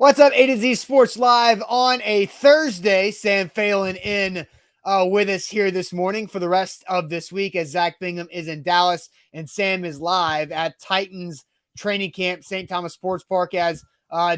What's up, A to Z Sports Live on a Thursday. Sam Phelan in with us here this morning for the rest of this week as Zach Bingham is in Dallas and Sam is live at Titans training camp, St. Thomas Sports Park, as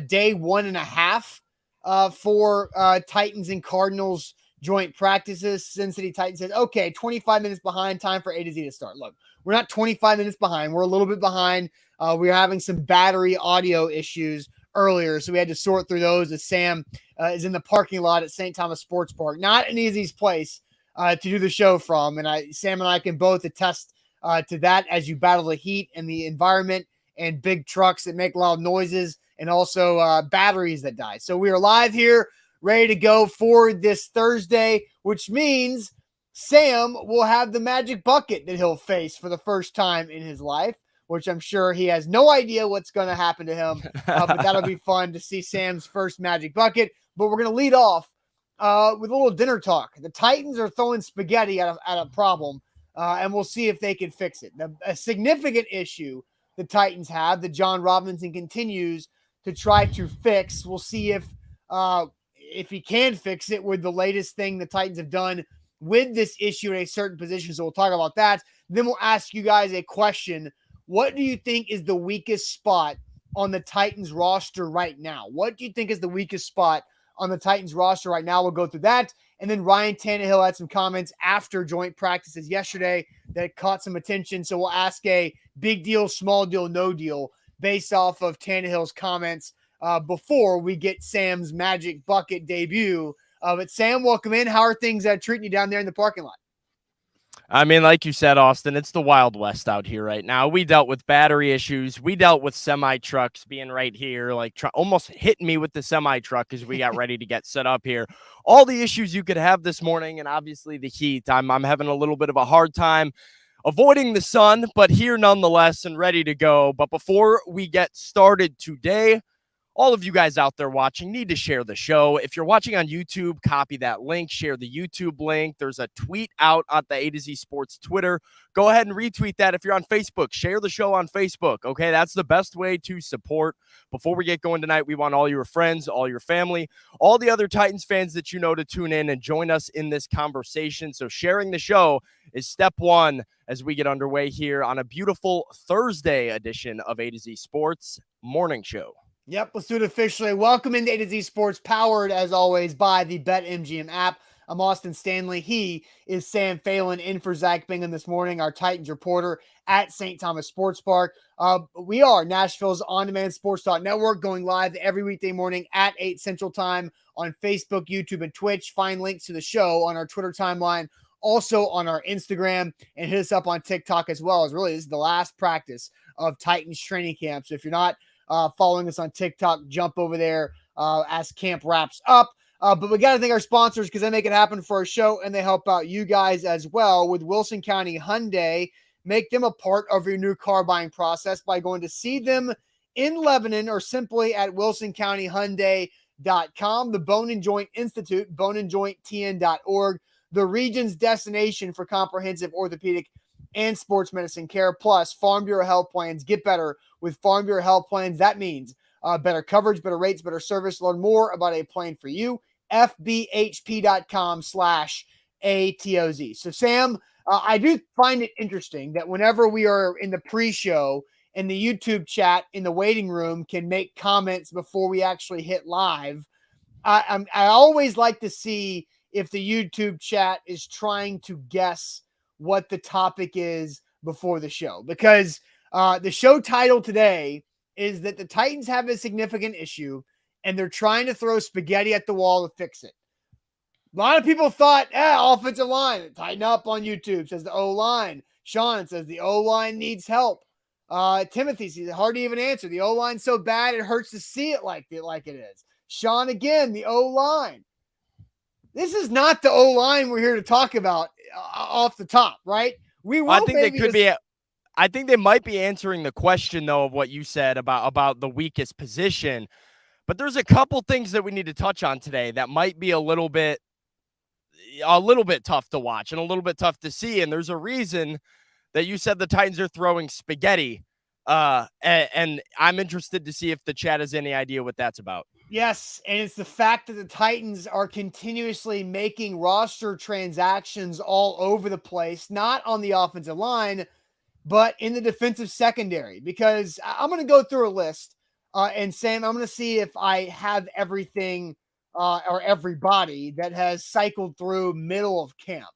day 1.5 for Titans and Cardinals joint practices. Sin City Titans says, okay, 25 minutes behind, time for A to Z to start. Look, we're not 25 minutes behind. We're a little bit behind. We're having some battery audio issues earlier, so we had to sort through those as Sam is in the parking lot at St. Thomas Sports Park. Not an easy place to do the show from, and Sam and I can both attest to that as you battle the heat and the environment and big trucks that make loud noises and also batteries that die. So we are live here, ready to go for this Thursday, which means Sam will have the magic bucket that he'll face for the first time in his life, which I'm sure he has no idea what's going to happen to him. But that'll be fun to see Sam's first magic bucket. But we're going to lead off with a little dinner talk. The Titans are throwing spaghetti at a problem, and we'll see if they can fix it. A significant issue the Titans have that John Robinson continues to try to fix. We'll see if he can fix it with the latest thing the Titans have done with this issue in a certain position. So we'll talk about that. Then we'll ask you guys a question. What do you think is the weakest spot on the Titans roster right now? What do you think is the weakest spot on the Titans roster right now? We'll go through that. And then Ryan Tannehill had some comments after joint practices yesterday that caught some attention. So we'll ask a big deal, small deal, no deal based off of Tannehill's comments before we get Sam's magic bucket debut. But Sam, welcome in. How are things treating you down there in the parking lot? I mean, like you said, Austin, it's the Wild West out here right now. We dealt with battery issues. We dealt with semi-trucks being right here, like almost hitting me with the semi-truck as we got ready to get set up here. All the issues you could have this morning, and obviously the heat. I'm having a little bit of a hard time avoiding the sun, but here nonetheless and ready to go. But before we get started today, all of you guys out there watching need to share the show. If you're watching on YouTube, copy that link, share the YouTube link. There's a tweet out on the A to Z Sports Twitter. Go ahead and retweet that. If you're on Facebook, share the show on Facebook. Okay, that's the best way to support. Before we get going tonight, we want all your friends, all your family, all the other Titans fans that you know to tune in and join us in this conversation. So sharing the show is step one as we get underway here on a beautiful Thursday edition of A to Z Sports Morning Show. Yep, let's do it officially. Welcome into A to Z Sports, powered as always by the BetMGM app. I'm Austin Stanley. He is Sam Phelan in for Zach Bingham this morning, our Titans reporter at St. Thomas Sports Park. We are Nashville's on-demand sports talk network, going live every weekday morning at 8 Central Time on Facebook, YouTube, and Twitch. Find links to the show on our Twitter timeline, also on our Instagram, and hit us up on TikTok as well. As really, this is the last practice of Titans training camp. So if you're not following us on TikTok, jump over there as camp wraps up. But we got to thank our sponsors because they make it happen for our show and they help out you guys as well. With Wilson County Hyundai, make them a part of your new car buying process by going to see them in Lebanon or simply at wilsoncountyhyundai.com. The Bone and Joint Institute, boneandjointtn.org, the region's destination for comprehensive orthopedic and sports medicine care. Plus, Farm Bureau health plans. Get better with Farm Bureau health plans. That means better coverage, better rates, better service. Learn more about a plan for you. FBHP.com/ATOZ. So, Sam, I do find it interesting that whenever we are in the pre-show and the YouTube chat in the waiting room can make comments before we actually hit live, I always like to see if the YouTube chat is trying to guess what the topic is before the show, because the show title today is that the Titans have a significant issue and they're trying to throw spaghetti at the wall to fix it. A lot of people thought, offensive line, tighten up on YouTube, says the O-line. Sean says the O-line needs help. Timothy says it's hard to even answer. The O-line's so bad it hurts to see it like it is. Sean again, the O-line. This is not the O-line we're here to talk about off the top, right? I think they could be. I think they might be answering the question though of what you said about the weakest position. But there's a couple things that we need to touch on today that might be a little bit tough to watch and a little bit tough to see. And there's a reason that you said the Titans are throwing spaghetti. And I'm interested to see if the chat has any idea what that's about. Yes, and it's the fact that the Titans are continuously making roster transactions all over the place, not on the offensive line, but in the defensive secondary. Because I'm going to go through a list, and Sam, I'm going to see if I have everything or everybody that has cycled through middle of camp.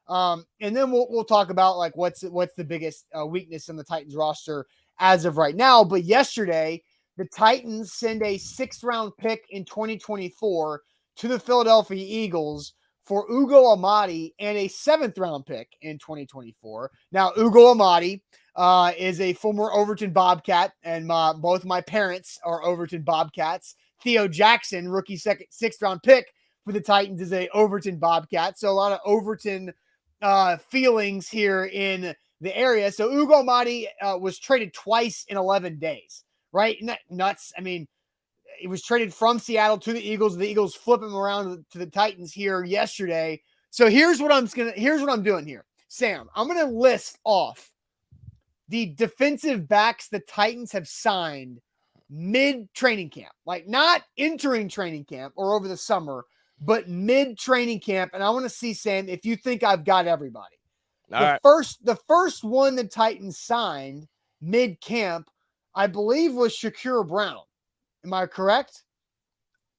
And then we'll talk about like what's the biggest weakness in the Titans roster as of right now. But yesterday, the Titans send a 6th-round pick in 2024 to the Philadelphia Eagles for Ugo Amadi and a 7th-round pick in 2024. Now, Ugo Amadi is a former Overton Bobcat, and both my parents are Overton Bobcats. Theo Jackson, rookie 6th-round pick for the Titans, is a Overton Bobcat. So a lot of Overton feelings here in the area. So Ugo Amadi was traded twice in 11 days. Right? Isn't that nuts? I mean, he was traded from Seattle to the Eagles. The Eagles flip him around to the Titans here yesterday. So here's what I'm doing here. Sam, I'm going to list off the defensive backs the Titans have signed mid-training camp. Like not entering training camp or over the summer, but mid-training camp. And I want to see, Sam, if you think I've got everybody. The first one the Titans signed mid-camp, I believe, was Shakur Brown. Am I correct?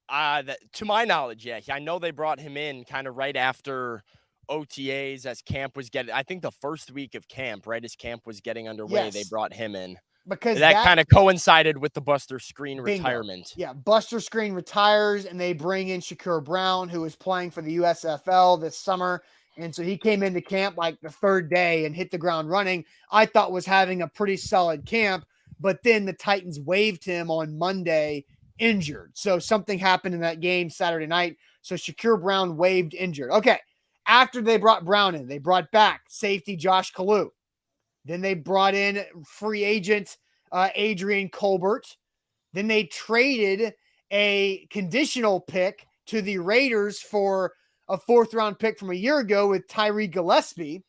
To my knowledge, yeah. I know they brought him in kind of right after OTAs as camp was getting, I think the first week of camp, right as camp was getting underway, Yes. They brought him in. Because that kind of coincided with the Buster Skrine retirement. Yeah, Buster Skrine retires, and they bring in Shakur Brown, who is playing for the USFL this summer. And so he came into camp like the 3rd day and hit the ground running. I thought was having a pretty solid camp. But then the Titans waived him on Monday injured. So something happened in that game Saturday night. So Shakur Brown waived injured. Okay. After they brought Brown in, they brought back safety Josh Kalu. Then they brought in free agent Adrian Colbert. Then they traded a conditional pick to the Raiders for a 4th-round pick from a year ago with Tyree Gillespie.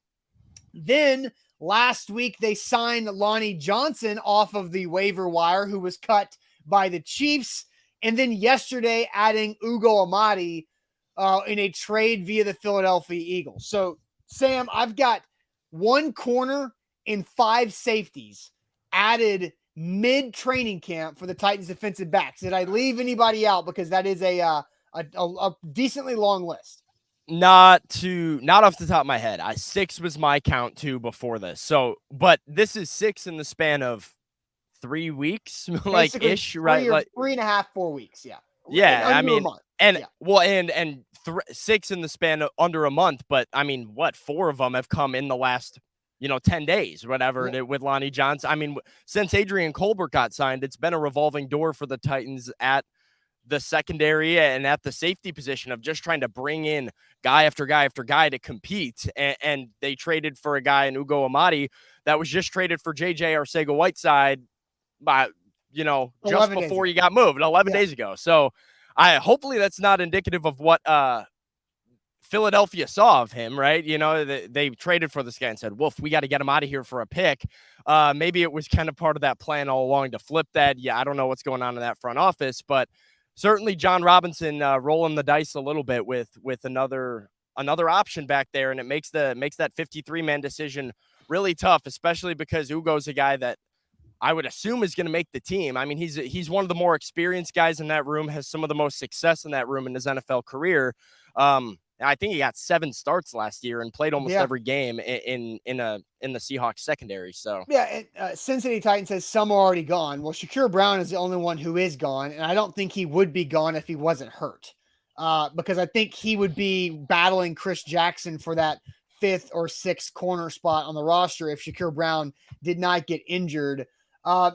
Then last week, they signed Lonnie Johnson off of the waiver wire, who was cut by the Chiefs. And then yesterday, adding Ugo Amadi in a trade via the Philadelphia Eagles. So, Sam, I've got 1 corner and 5 safeties added mid-training camp for the Titans defensive backs. Did I leave anybody out? Because that is a decently long list. Not off the top of my head. 6 was my count too before this. So, but this is 6 in the span of 3 weeks, like ish, right? Like 3.5, 4 weeks. Yeah. Yeah. I mean, and yeah. 6 in the span of under a month. But I mean, 4 of them have come in the last, 10 days, whatever, with Lonnie Johnson. I mean, since Adrian Colbert got signed, it's been a revolving door for the Titans at the secondary and at the safety position of just trying to bring in guy after guy after guy to compete. And they traded for a guy in Ugo Amadi that was just traded for JJ Arcega-Whiteside by, just before he got moved 11 days ago. So hopefully that's not indicative of what Philadelphia saw of him, right? They traded for this guy and said, Wolf, we got to get him out of here for a pick. Maybe it was kind of part of that plan all along to flip that. Yeah, I don't know what's going on in that front office, but certainly John Robinson rolling the dice a little bit with another option back there, and it makes that 53-man decision really tough, especially because Ugo's a guy that I would assume is going to make the team. I mean, he's one of the more experienced guys in that room, has some of the most success in that room in his NFL career. I think he got 7 starts last year and played almost every game in the Seahawks secondary. So Cincinnati Titans says some are already gone. Well, Shakur Brown is the only one who is gone, and I don't think he would be gone if he wasn't hurt. Because I think he would be battling Chris Jackson for that 5th or 6th corner spot on the roster if Shakur Brown did not get injured.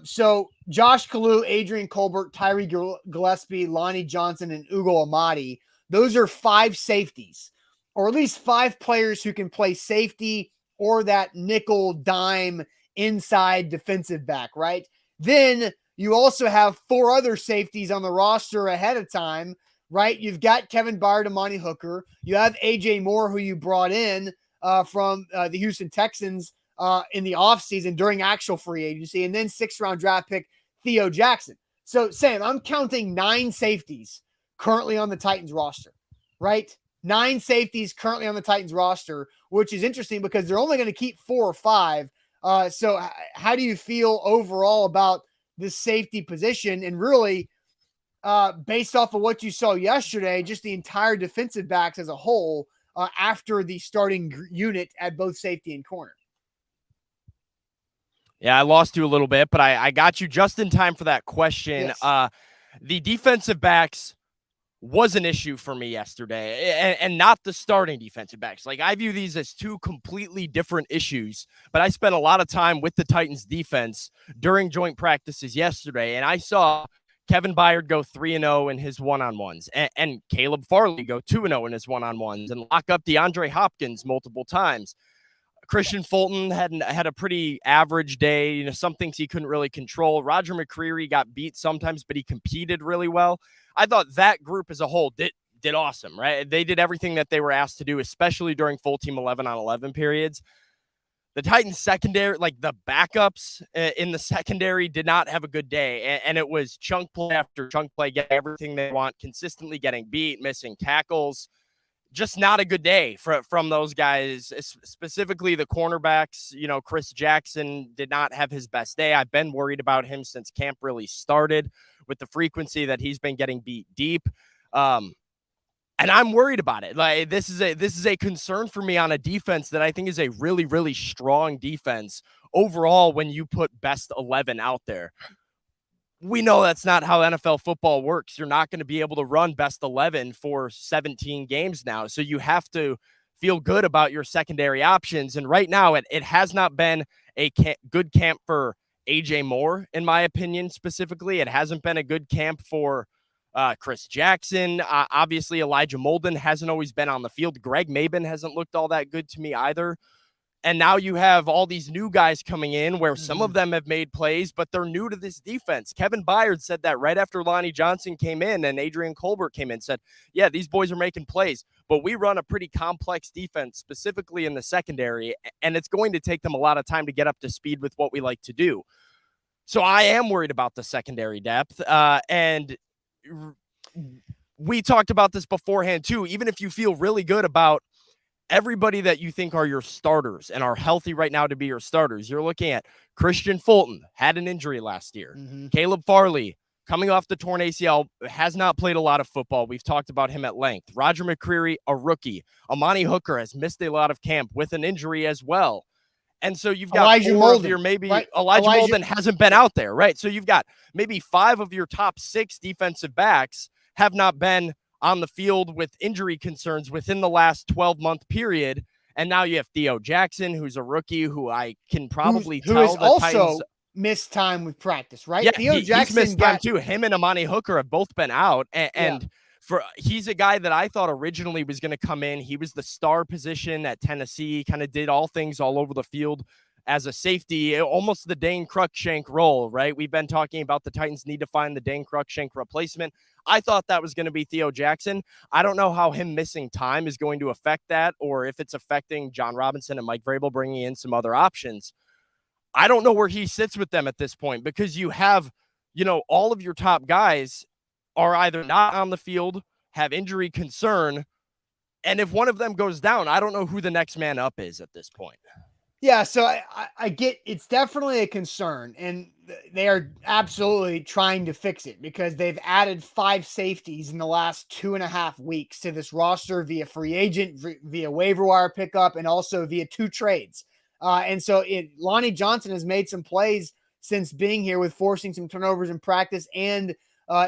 So Josh Kalu, Adrian Colbert, Tyree Gillespie, Lonnie Johnson, and Ugo Amadi. Those are 5 safeties, or at least 5 players who can play safety or that nickel dime inside defensive back, right? Then you also have 4 other safeties on the roster ahead of time, right? You've got Kevin Byard, Amani Hooker. You have AJ Moore, who you brought in from the Houston Texans in the offseason during actual free agency, and then 6th-round draft pick Theo Jackson. So, Sam, I'm counting 9 safeties currently on the Titans roster, right? 9 safeties currently on the Titans roster, which is interesting because they're only going to keep 4 or 5. So, how do you feel overall about this safety position? And really, based off of what you saw yesterday, just the entire defensive backs as a whole after the starting unit at both safety and corner. Yeah, I lost you a little bit, but I got you just in time for that question. Yes. The defensive backs was an issue for me yesterday, and not the starting defensive backs. Like, I view these as 2 completely different issues, but I spent a lot of time with the Titans defense during joint practices yesterday, and I saw Kevin Byard go 3-0 in his one-on-ones, and Caleb Farley go 2-0 in his one-on-ones, and lock up DeAndre Hopkins multiple times. Christian Fulton had a pretty average day. You know, some things he couldn't really control. Roger McCreary got beat sometimes, but he competed really well. I thought that group as a whole did awesome, right? They did everything that they were asked to do, especially during full team 11-on-11 periods. The Titans secondary, like the backups in the secondary, did not have a good day. And it was chunk play after chunk play, getting everything they want, consistently getting beat, missing tackles. Just not a good day from those guys, specifically the cornerbacks. You know, Chris Jackson did not have his best day. I've been worried about him since camp really started with the frequency that he's been getting beat deep. And I'm worried about it. Like, this is a concern for me on a defense that I think is a really, really strong defense overall when you put best 11 out there. We know that's not how NFL football works. You're not going to be able to run best 11 for 17 games now. So you have to feel good about your secondary options. And right now, it has not been a good camp for AJ Moore, in my opinion, specifically. It hasn't been a good camp for Chris Jackson. Obviously, Elijah Molden hasn't always been on the field. Greg Maben hasn't looked all that good to me either. And now you have all these new guys coming in where some of them have made plays, but they're new to this defense. Kevin Byard said that right after Lonnie Johnson came in and Adrian Colbert came in, said, yeah, these boys are making plays, but we run a pretty complex defense, specifically in the secondary, and it's going to take them a lot of time to get up to speed with what we like to do. So I am worried about the secondary depth. And we talked about this beforehand too. Even if you feel really good about everybody that you think are your starters and are healthy right now to be your starters, you're looking at Christian Fulton, had an injury last year. Caleb Farley, coming off the torn ACL, has not played a lot of football. We've talked about him at length. Roger McCreary, a rookie. Amani Hooker has missed a lot of camp with an injury as well. And so you've got Elijah Molden, right? Elijah Molden hasn't been out there, right? So you've got maybe 5 of your top 6 defensive backs have not been on the field with injury concerns within the last 12-month period. And now you have Theo Jackson, who's a rookie who I can probably tell who has also missed time with practice, right? Yeah, Theo Jackson he's missed time too. Him and Amani Hooker have both been out. And he's a guy that I thought originally was going to come in. He was the star position at Tennessee, kind of did all things all over the field as a safety, almost the Dane Cruikshank role, right? We've been talking about the Titans need to find the Dane Cruikshank replacement. I thought that was going to be Theo Jackson. I don't know how him missing time is going to affect that, or if it's affecting John Robinson and Mike Vrabel bringing in some other options. I don't know where he sits with them at this point, because you have, all of your top guys are either not on the field, have injury concern, and if one of them goes down, I don't know who the next man up is at this point. Yeah, so I get it's definitely a concern, and they are absolutely trying to fix it because they've added 5 safeties in the last 2.5 weeks to this roster via free agent, via waiver wire pickup, and also via 2 trades. And so Lonnie Johnson has made some plays since being here with forcing some turnovers in practice and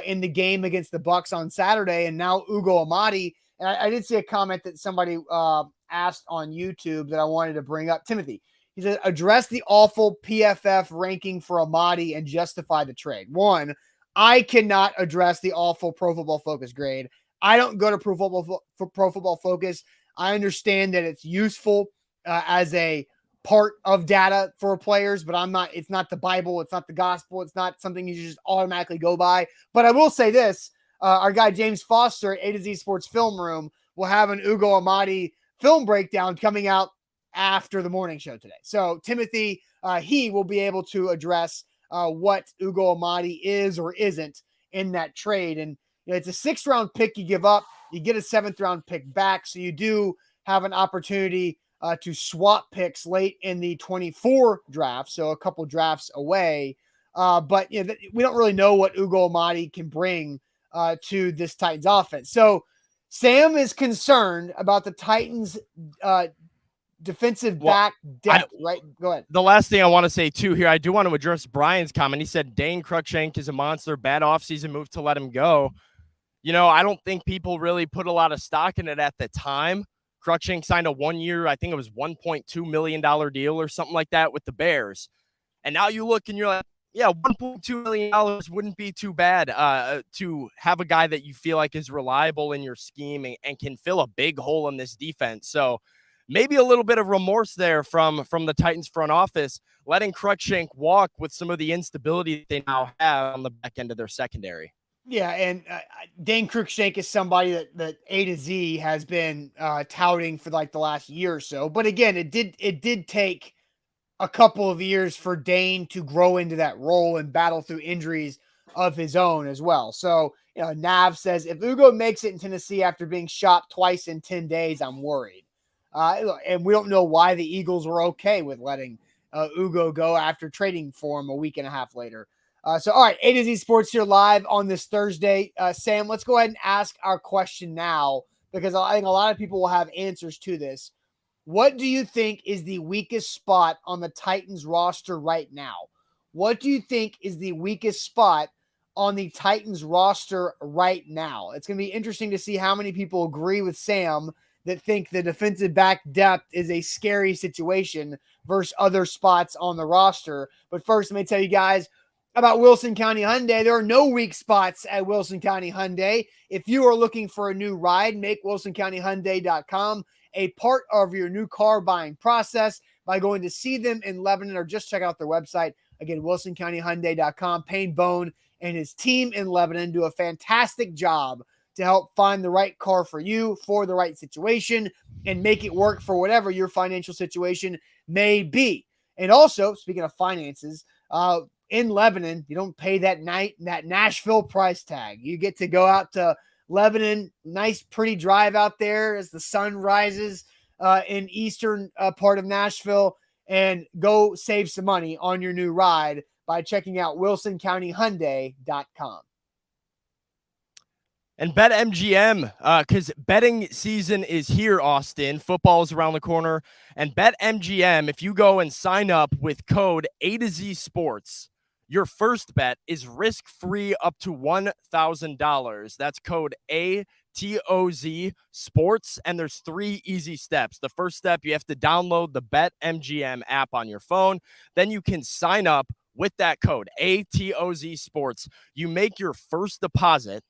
in the game against the Bucs on Saturday, and now Ugo Amadi. And I did see a comment that somebody asked on YouTube that I wanted to bring up. Timothy, he said, address the awful PFF ranking for Amadi and justify the trade. 1, I cannot address the awful Pro Football Focus grade. I don't go to Pro Football Focus. I understand that it's useful as a part of data for players, but it's not the Bible. It's not the gospel. It's not something you just automatically go by. But I will say this, our guy James Foster at A to Z Sports Film Room will have an Ugo Amadi film breakdown coming out after the morning show today. So Timothy, he will be able to address what Ugo Amadi is or isn't in that trade. And it's a 6th-round pick you give up. You get a 7th-round pick back. So you do have an opportunity to swap picks late in the 24 draft. So a couple drafts away. But we don't really know what Ugo Amadi can bring to this Titans offense. So Sam is concerned about the Titans defensive back depth, right? Go ahead. The last thing I want to say, too, here, I do want to address Brian's comment. He said Dane Cruikshank is a monster, bad offseason move to let him go. I don't think people really put a lot of stock in it at the time. Cruikshank signed a 1-year, I think it was $1.2 million deal or something like that with the Bears. And now you look and you're like, yeah, $1.2 million wouldn't be too bad to have a guy that you feel like is reliable in your scheme and can fill a big hole in this defense. So maybe a little bit of remorse there from the Titans front office, letting Cruikshank walk with some of the instability that they now have on the back end of their secondary. Yeah, and Dane Cruikshank is somebody that A to Z has been touting for like the last year or so. But again, it did take a couple of years for Dane to grow into that role and battle through injuries of his own as well. So, Nav says, if Ugo makes it in Tennessee after being shopped twice in 10 days, I'm worried. And we don't know why the Eagles were okay with letting Ugo go after trading for him a week and a half later. So, all right, A to Z Sports here live on this Thursday. Sam, let's go ahead and ask our question now, because I think a lot of people will have answers to this. What do you think is the weakest spot on the Titans roster right now? What do you think is the weakest spot on the Titans roster right now? It's going to be interesting to see how many people agree with Sam that think the defensive back depth is a scary situation versus other spots on the roster. But first, let me tell you guys about Wilson County Hyundai. There are no weak spots at Wilson County Hyundai. If you are looking for a new ride, make WilsonCountyHyundai.com a part of your new car buying process by going to see them in Lebanon, or just check out their website. Again, WilsonCountyHyundai.com. Payne Bone and his team in Lebanon do a fantastic job to help find the right car for you, for the right situation, and make it work for whatever your financial situation may be. And also, speaking of finances, in Lebanon, you don't pay that Nashville price tag. You get to go out to Lebanon, nice, pretty drive out there as the sun rises in eastern part of Nashville, and go save some money on your new ride by checking out WilsonCountyHyundai.com. And BetMGM, because betting season is here, Austin. Football is around the corner. And BetMGM, if you go and sign up with code A to Z Sports, your first bet is risk-free up to $1,000. That's code ATOZ Sports, and there's 3 easy steps. The first step, you have to download the BetMGM app on your phone. Then you can sign up with that code ATOZ Sports. You make your first deposit,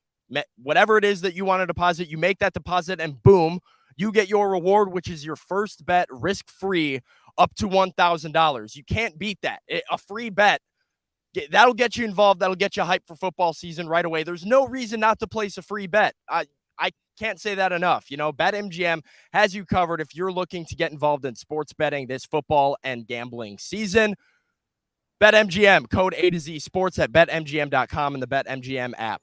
whatever it is that you want to deposit, you make that deposit, and boom, you get your reward, which is your first bet risk-free up to $1,000. You can't beat that. A free bet. That'll get you involved. That'll get you hyped for football season right away. There's no reason not to place a free bet. I can't say that enough. BetMGM has you covered if you're looking to get involved in sports betting this football and gambling season. BetMGM, code A to Z Sports at BetMGM.com and the BetMGM app.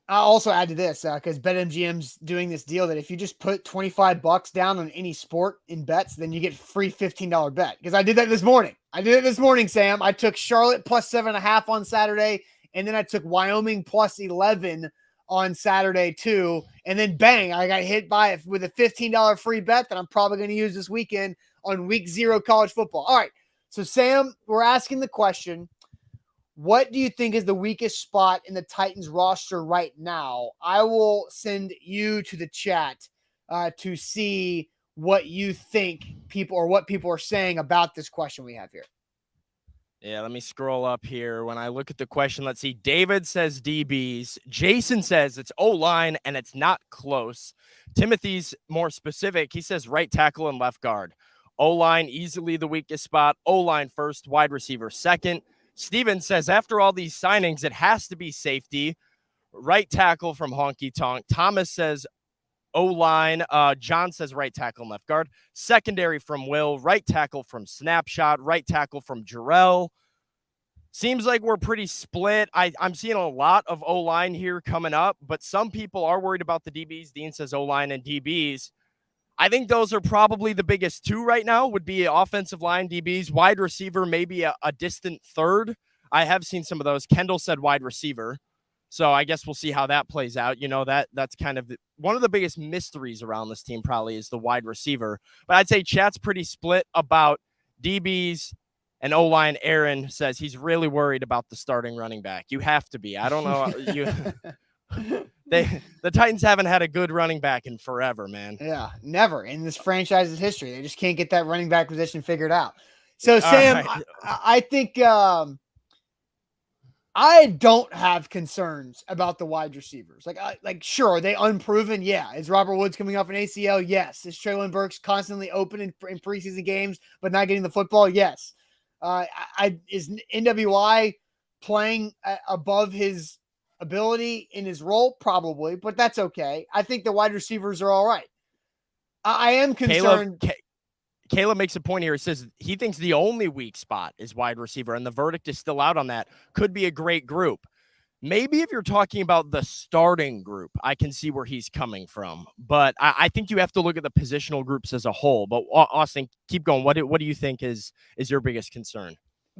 I'll also add to this because BetMGM's doing this deal that if you just put $25 down on any sport in bets, then you get free $15 bet. Because I did that this morning. Sam. I took Charlotte plus 7.5 on Saturday, and then I took Wyoming plus 11 on Saturday too. And then bang, I got hit by it with a $15 free bet that I'm probably going to use this weekend on week 0 college football. All right. So Sam, we're asking the question, what do you think is the weakest spot in the Titans roster right now? I will send you to the chat to see what you think what people are saying about this question we have here. Yeah, let me scroll up here. When I look at the question, let's see. David says DBs. Jason says it's O-line, and it's not close. Timothy's more specific. He says right tackle and left guard. O-line, easily the weakest spot. O-line first, wide receiver second. Steven says, after all these signings, it has to be safety. Right tackle from Honky Tonk. Thomas says O-line. John says right tackle and left guard. Secondary from Will. Right tackle from Snapshot. Right tackle from Jarrell. Seems like we're pretty split. I'm seeing a lot of O-line here coming up, but some people are worried about the DBs. Dean says O-line and DBs. I think those are probably the biggest two right now would be offensive line, DBs, wide receiver, maybe a distant third. I have seen some of those. Kendall said wide receiver. So I guess we'll see how that plays out. That's kind of one of the biggest mysteries around this team probably is the wide receiver. But I'd say chat's pretty split about DBs and O-line. Aaron says he's really worried about the starting running back. You have to be. I don't know. The Titans haven't had a good running back in forever, man. Yeah, never in this franchise's history. They just can't get that running back position figured out. So, Sam, right. I think I don't have concerns about the wide receivers. Sure, are they unproven? Yeah. Is Robert Woods coming off an ACL? Yes. Is Traylon Burks constantly open in preseason games but not getting the football? Yes. Is NWI playing above his ability in his role? Probably, but that's okay. I think the wide receivers are all right. I am concerned. Caleb makes a point here. He says he thinks the only weak spot is wide receiver, and the verdict is still out on that. Could be a great group. Maybe if you're talking about the starting group, I can see where he's coming from. But I think you have to look at the positional groups as a whole. But Austin, keep going. What do you think is your biggest concern?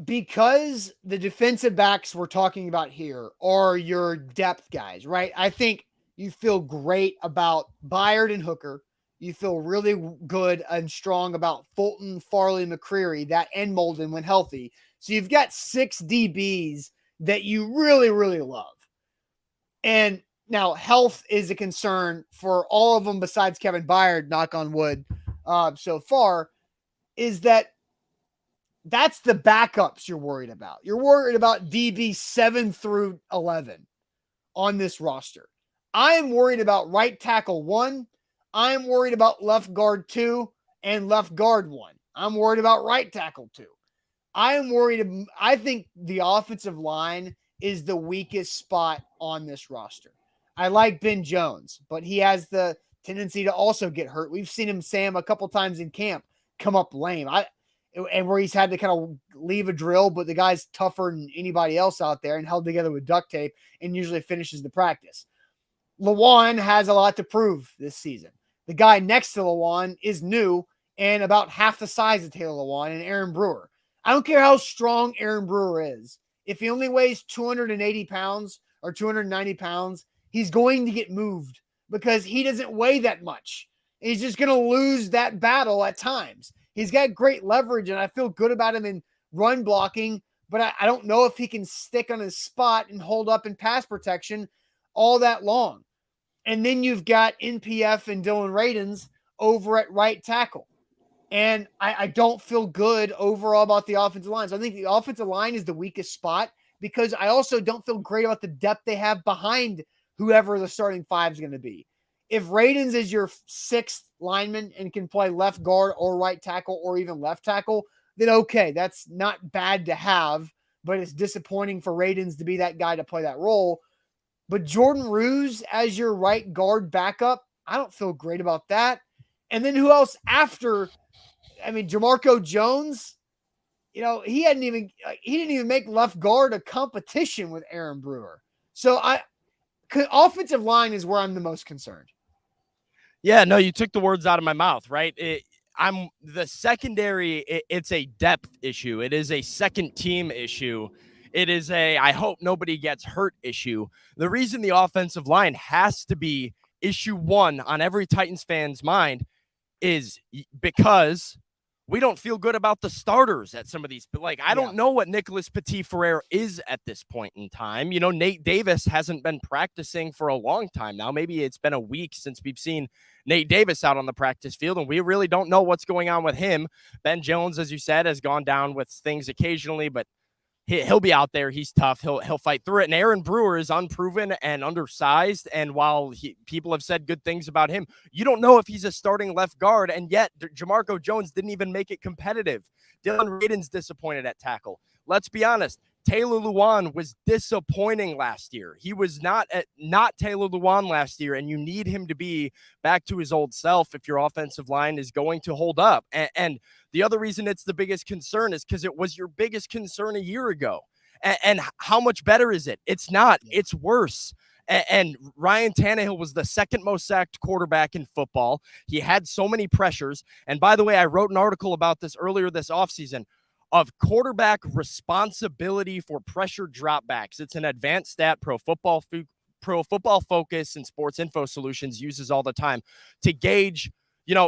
Because the defensive backs we're talking about here are your depth guys, right? I think you feel great about Byard and Hooker. You feel really good and strong about Fulton, Farley, McCreary, that and Molden when healthy. So you've got 6 DBs that you really, really love. And now health is a concern for all of them besides Kevin Byard, knock on wood, so far, is that's the backups you're worried about. You're worried about DB 7 through 11 on this roster. I am worried about right tackle 1. I'm worried about left guard 2 and left guard 1. I'm worried about right tackle 2. I think the offensive line is the weakest spot on this roster. I like Ben Jones, but he has the tendency to also get hurt. We've seen him, Sam, a couple times in camp come up lame. And where he's had to kind of leave a drill, but the guy's tougher than anybody else out there and held together with duct tape and usually finishes the practice. Lawan has a lot to prove this season. The guy next to Lawan is new and about half the size of Taylor Lawan and Aaron Brewer. I don't care how strong Aaron Brewer is. If he only weighs 280 pounds or 290 pounds, he's going to get moved because he doesn't weigh that much. He's just going to lose that battle at times. He's got great leverage, and I feel good about him in run blocking, but I don't know if he can stick on his spot and hold up in pass protection all that long. And then you've got NPF and Dylan Radins over at right tackle. And I don't feel good overall about the offensive line. So I think the offensive line is the weakest spot because I also don't feel great about the depth they have behind whoever the starting 5 is going to be. If Radins is your 6th lineman and can play left guard or right tackle or even left tackle, then okay, that's not bad to have, but it's disappointing for Radins to be that guy to play that role. But Jordan Ruse as your right guard backup, I don't feel great about that. And then who else after? I mean, Jamarco Jones, he didn't even make left guard a competition with Aaron Brewer. So offensive line is where I'm the most concerned. Yeah, no, you took the words out of my mouth, right? I'm the secondary. It's a depth issue. It is a second team issue. It is I hope nobody gets hurt issue. The reason the offensive line has to be issue 1 on every Titans fan's mind is because we don't feel good about the starters at some of these. I don't know what Nicholas Petit-Frere is at this point in time. Nate Davis hasn't been practicing for a long time now. Maybe it's been a week since we've seen Nate Davis out on the practice field, and we really don't know what's going on with him. Ben Jones, as you said, has gone down with things occasionally, but he'll be out there. He's tough. He'll fight through it. And Aaron Brewer is unproven and undersized. And while people have said good things about him, you don't know if he's a starting left guard. And yet Jamarco Jones didn't even make it competitive. Dylan Radin's disappointed at tackle. Let's be honest. Taylor Lewan was disappointing last year. He was not Taylor Lewan last year, and you need him to be back to his old self if your offensive line is going to hold up. And the other reason it's the biggest concern is because it was your biggest concern a year ago. And how much better is it? It's not. It's worse. And Ryan Tannehill was the second most sacked quarterback in football. He had so many pressures. And by the way, I wrote an article about this earlier this offseason of quarterback responsibility for pressure dropbacks. It's an advanced stat Pro Football Focus and Sports Info Solutions uses all the time to gauge,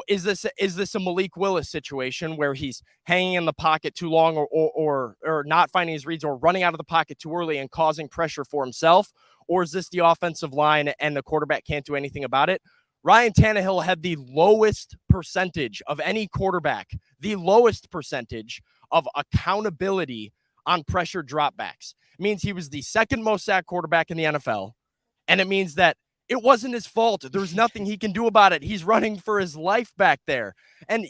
is this a Malik Willis situation where he's hanging in the pocket too long or not finding his reads or running out of the pocket too early and causing pressure for himself? Or is this the offensive line and the quarterback can't do anything about it? Ryan Tannehill had the lowest percentage of any quarterback, the lowest percentage of accountability on pressure dropbacks. It means he was the second most sacked quarterback in the NFL. And it means that it wasn't his fault. There's nothing he can do about it. He's running for his life back there. And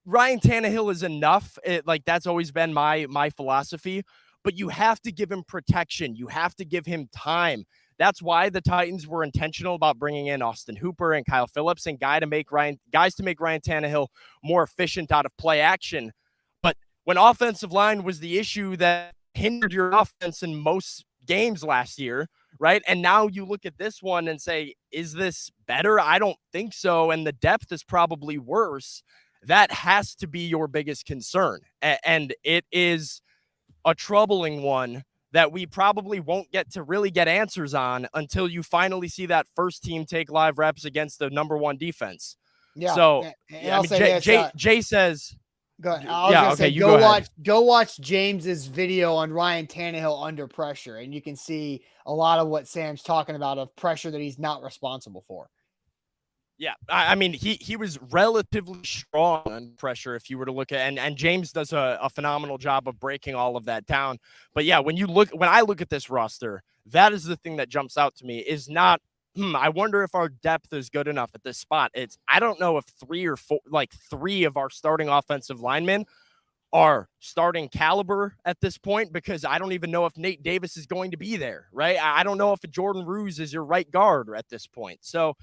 Ryan Tannehill is enough. That's always been my philosophy. But you have to give him protection. You have to give him time. That's why the Titans were intentional about bringing in Austin Hooper and Kyle Phillips and guys to make Ryan Tannehill more efficient out of play action. But when offensive line was the issue that hindered your offense in most games last year, right? And now you look at this one and say, is this better? I don't think so. And the depth is probably worse. That has to be your biggest concern. And it is a troubling one that we probably won't get to really get answers on until you finally see that first team take live reps against the number one defense. Yeah. So Jay says, go ahead. I was going to say, go watch James's video on Ryan Tannehill under pressure, and you can see a lot of what Sam's talking about of pressure that he's not responsible for. Yeah, I mean, he was relatively strong under pressure if you were to look at, and James does a phenomenal job of breaking all of that down. But yeah, when I look at this roster, that is the thing that jumps out to me is not, I wonder if our depth is good enough at this spot. I don't know if three of our starting offensive linemen are starting caliber at this point, because I don't even know if Nate Davis is going to be there, right? I don't know if Jordan Ruse is your right guard at this point. So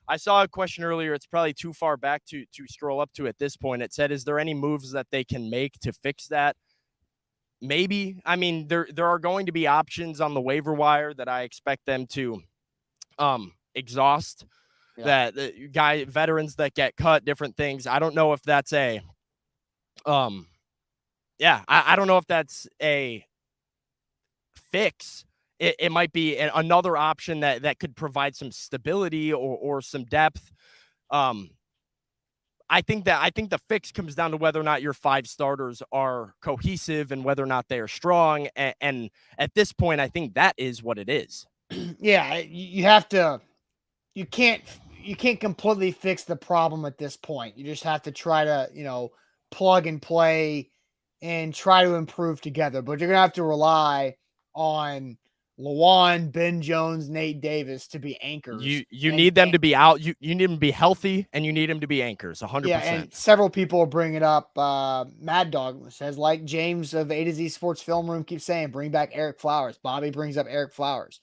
I saw a question earlier. It's probably too far back to scroll up to at this point. It said, is there any moves that they can make to fix that? Maybe. I mean, there are going to be options on the waiver wire that I expect them to exhaust. Yeah. That veterans that get cut, different things. I don't know if that's I don't know if that's a fix. It might be another option that could provide some stability or some depth. I think the fix comes down to whether or not your five starters are cohesive and whether or not they are strong. And at this point, I think that is what it is. Yeah, you have to. You can't completely fix the problem at this point. You just have to try to plug and play and try to improve together. But you're gonna have to rely on Lawan, Ben Jones, Nate Davis to be anchors. You need them to be out. You need them to be healthy, and you need them to be anchors. 100%. Yeah, and several people are bringing up. Mad Dog says, like James of A to Z Sports Film Room keeps saying, bring back Eric Flowers. Bobby brings up Eric Flowers.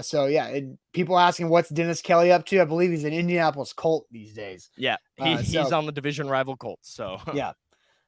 So yeah, people are asking what's Dennis Kelly up to. I believe he's an Indianapolis Colt these days. Yeah, he's on the division rival Colts. So yeah.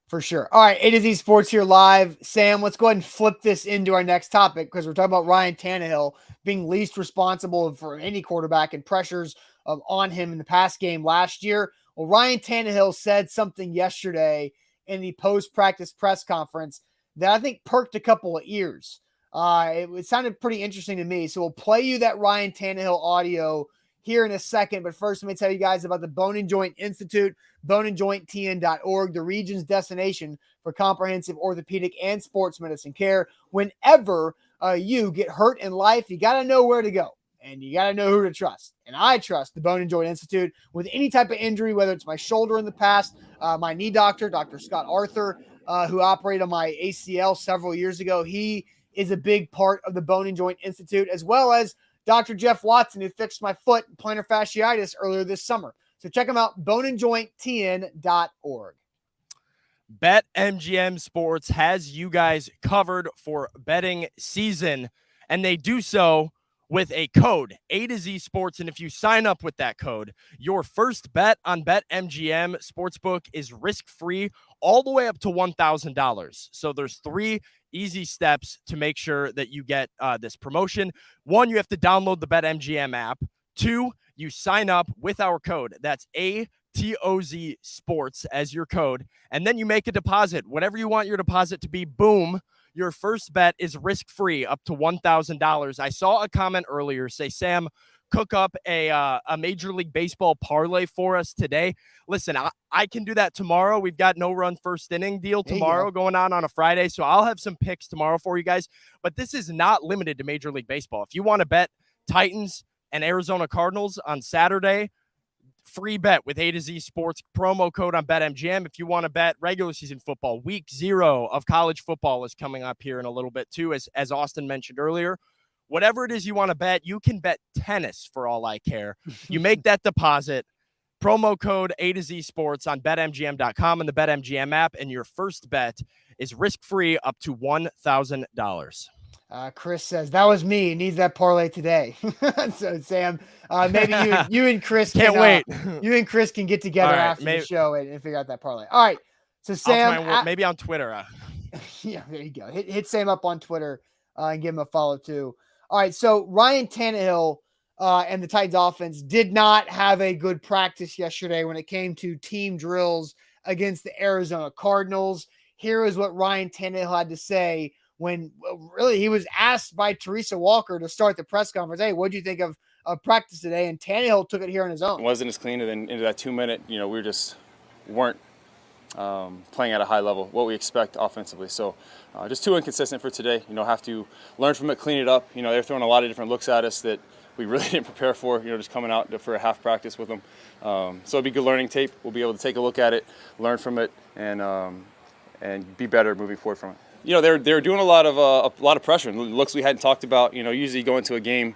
For sure. All right, A to Z Sports here live. Sam, let's go ahead and flip this into our next topic because we're talking about Ryan Tannehill being least responsible for any quarterback and pressures on him in the pass game last year. Well, Ryan Tannehill said something yesterday in the post-practice press conference that I think perked a couple of ears. It sounded pretty interesting to me. So we'll play you that Ryan Tannehill audio here in a second. But first, let me tell you guys about the Bone and Joint Institute, boneandjointtn.org, the region's destination for comprehensive orthopedic and sports medicine care. Whenever you get hurt in life, you got to know where to go and you got to know who to trust. And I trust the Bone and Joint Institute with any type of injury, whether it's my shoulder in the past, my knee doctor, Dr. Scott Arthur, who operated on my ACL several years ago. He is a big part of the Bone and Joint Institute, as well as Dr. Jeff Watson, who fixed my foot plantar fasciitis earlier this summer. So check them out, boneandjointtn.org. BetMGM Sports has you guys covered for betting season, and they do so with a code, A to Z Sports. And if you sign up with that code, your first bet on BetMGM Sportsbook is risk-free all the way up to $1,000. So there's 3 easy steps to make sure that you get this promotion. 1, you have to download the BetMGM app. 2, you sign up with our code. That's ATOZ Sports as your code. And then you make a deposit. Whatever you want your deposit to be, boom, your first bet is risk-free up to $1,000. I saw a comment earlier say, Sam, cook up a Major League Baseball parlay for us today. Listen, I can do that tomorrow. We've got no run first inning deal tomorrow going on a Friday. So I'll have some picks tomorrow for you guys. But this is not limited to Major League Baseball. If you want to bet Titans and Arizona Cardinals on Saturday, free bet with A to Z Sports promo code on BetMGM. If you want to bet regular season football, week 0 of college football is coming up here in a little bit too, as Austin mentioned earlier. Whatever it is you want to bet, you can bet tennis for all I care. You make that deposit, promo code A to Z Sports on BetMGM.com and the BetMGM app, and your first bet is risk-free up to $1,000. Chris says, that was me. Needs that parlay today. So, Sam, maybe you and Chris can't wait. You and Chris can get together after the show and figure out that parlay. All right. So, Sam, maybe on Twitter. Yeah, there you go. Hit Sam up on Twitter and give him a follow too. All right. So, Ryan Tannehill and the Titans offense did not have a good practice yesterday when it came to team drills against the Arizona Cardinals. Here is what Ryan Tannehill had to say when really he was asked by Teresa Walker to start the press conference. Hey, what do you think of practice today? And Tannehill took it here on his own. It wasn't as clean, and then into that 2-minute, we weren't playing at a high level, what we expect offensively. So just too inconsistent for today. Have to learn from it, clean it up. They're throwing a lot of different looks at us that we really didn't prepare for, just coming out for a half practice with them. So it'll be good learning tape. We'll be able to take a look at it, learn from it, and be better moving forward from it. They're doing a lot of pressure, looks we hadn't talked about. Usually go into a game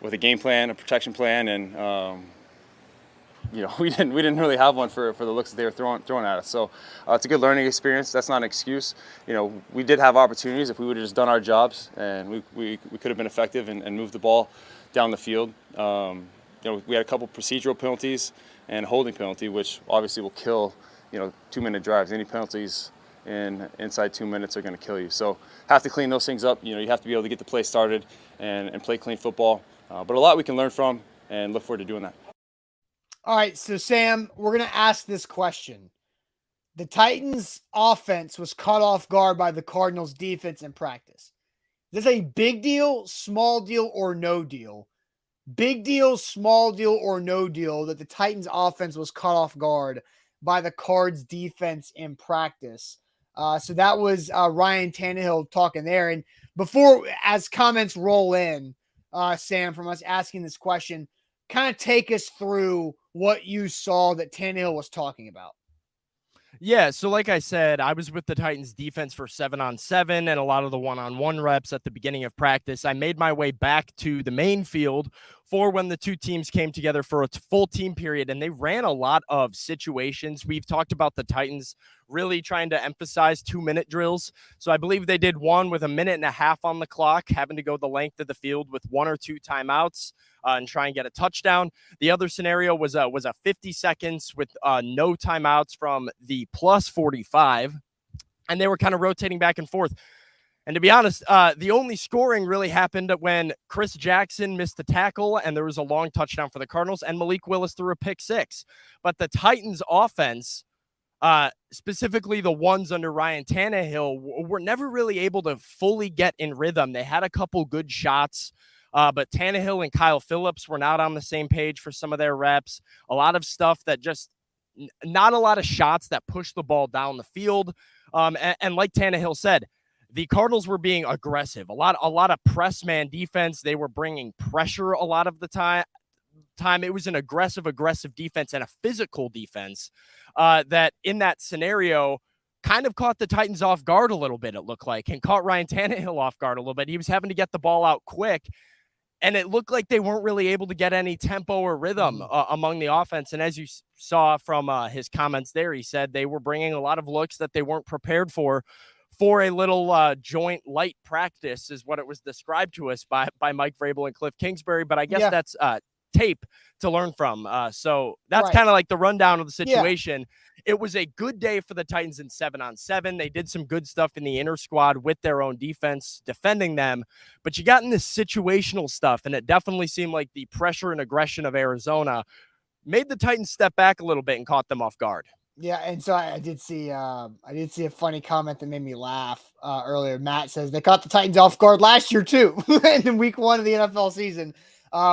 with a game plan, a protection plan, and we didn't really have one for the looks that they were throwing at us. So it's a good learning experience. That's not an excuse. We did have opportunities if we would have just done our jobs, and we could have been effective and moved the ball down the field. We had a couple procedural penalties and a holding penalty, which obviously will kill 2-minute drives. Any penalties inside 2 minutes are going to kill you. So have to clean those things up. You have to be able to get the play started and play clean football. But a lot we can learn from and look forward to doing that. All right, so Sam, we're going to ask this question. The Titans offense was caught off guard by the Cardinals defense in practice. Is this a big deal, small deal, or no deal? Big deal, small deal, or no deal that the Titans offense was caught off guard by the Cards defense in practice? So that was Ryan Tannehill talking there. And before, as comments roll in, Sam, from us asking this question, kind of take us through what you saw that Tannehill was talking about. Yeah, so like I said, I was with the Titans defense for 7-on-7 and a lot of the one-on-one reps at the beginning of practice. I made my way back to the main field for when the two teams came together for a full team period, and they ran a lot of situations. We've talked about the Titans really trying to emphasize 2-minute drills. So I believe they did one with 1.5 minutes on the clock, having to go the length of the field with 1 or 2 timeouts and try and get a touchdown. The other scenario was a 50 seconds with no timeouts from the plus 45, and they were kind of rotating back and forth. And to be honest, the only scoring really happened when Chris Jackson missed the tackle and there was a long touchdown for the Cardinals and Malik Willis threw a pick 6. But the Titans offense, specifically the ones under Ryan Tannehill, were never really able to fully get in rhythm. They had a couple good shots, but Tannehill and Kyle Phillips were not on the same page for some of their reps. A lot of stuff that just not a lot of shots that push the ball down the field. And like Tannehill said, the Cardinals were being aggressive. A lot of press man defense. They were bringing pressure a lot of the time. It was an aggressive defense and a physical defense that in that scenario kind of caught the Titans off guard a little bit, it looked like, and caught Ryan Tannehill off guard a little bit. He was having to get the ball out quick, and it looked like they weren't really able to get any tempo or rhythm among the offense. And as you saw from his comments there, he said they were bringing a lot of looks that they weren't prepared for a little joint light practice is what it was described to us by Mike Vrabel and Cliff Kingsbury. But I guess that's tape to learn from. So that's Right. kind of like the rundown of the situation. Yeah. It was a good day for the Titans in 7-on-7. They did some good stuff in the inner squad with their own defense defending them, but you got in this situational stuff, and it definitely seemed like the pressure and aggression of Arizona made the Titans step back a little bit and caught them off guard. Yeah, and so I did see a funny comment that made me laugh earlier. Matt says they caught the Titans off guard last year too, in week 1 of the NFL season,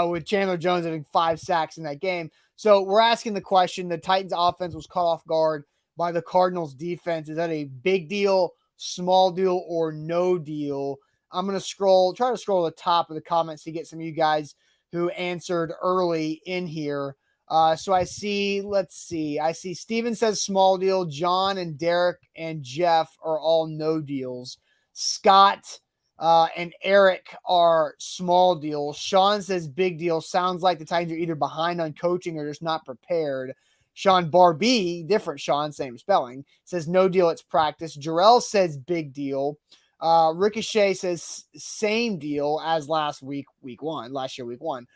with Chandler Jones having 5 sacks in that game. So we're asking the question: the Titans offense was caught off guard by the Cardinals defense. Is that a big deal, small deal, or no deal? I'm gonna try to scroll to the top of the comments to get some of you guys who answered early in here. So I see Steven says small deal. John and Derek and Jeff are all no deals. Scott and Eric are small deals. Sean says big deal. Sounds like the Titans are either behind on coaching or just not prepared. Sean Barbie, different Sean, same spelling, says no deal, it's practice. Jarrell says big deal. Ricochet says same deal as last year, week one.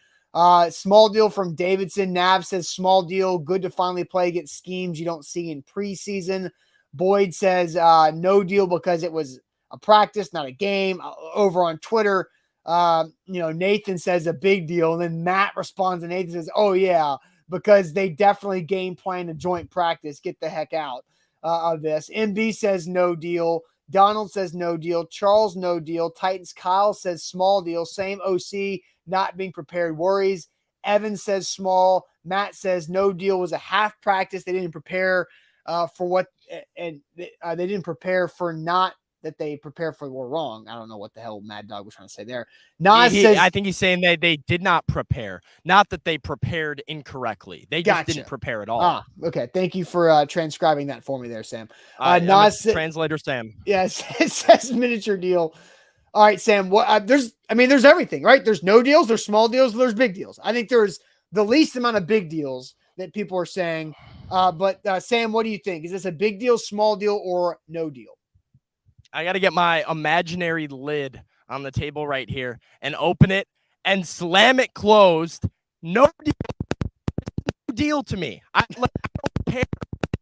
Small deal from Davidson. Nav says small deal. Good to finally play against schemes you don't see in preseason. Boyd says no deal because it was a practice, not a game. Over on Twitter, Nathan says a big deal. And then Matt responds and Nathan says, oh yeah, because they definitely game plan a joint practice. Get the heck out of this. MB says no deal. Donald says no deal. Charles, no deal. Titans Kyle says small deal. Same OC. Not being prepared worries. Evan says small. Matt says no deal was a half practice. They didn't prepare for what, and they didn't prepare for not that they prepared for were wrong. I don't know what the hell Mad Dog was trying to say there. Nas says, I think he's saying that they did not prepare, not that they prepared incorrectly. They just didn't prepare at all. Okay. Thank you for transcribing that for me there, Sam. Nas translator Sam. Yes, it says miniature deal. All right, Sam, there's everything, right? There's no deals, there's small deals, there's big deals. I think there's the least amount of big deals that people are saying. But Sam, what do you think? Is this a big deal, small deal, or no deal? I got to get my imaginary lid on the table right here and open it and slam it closed. No deal to me. I don't care.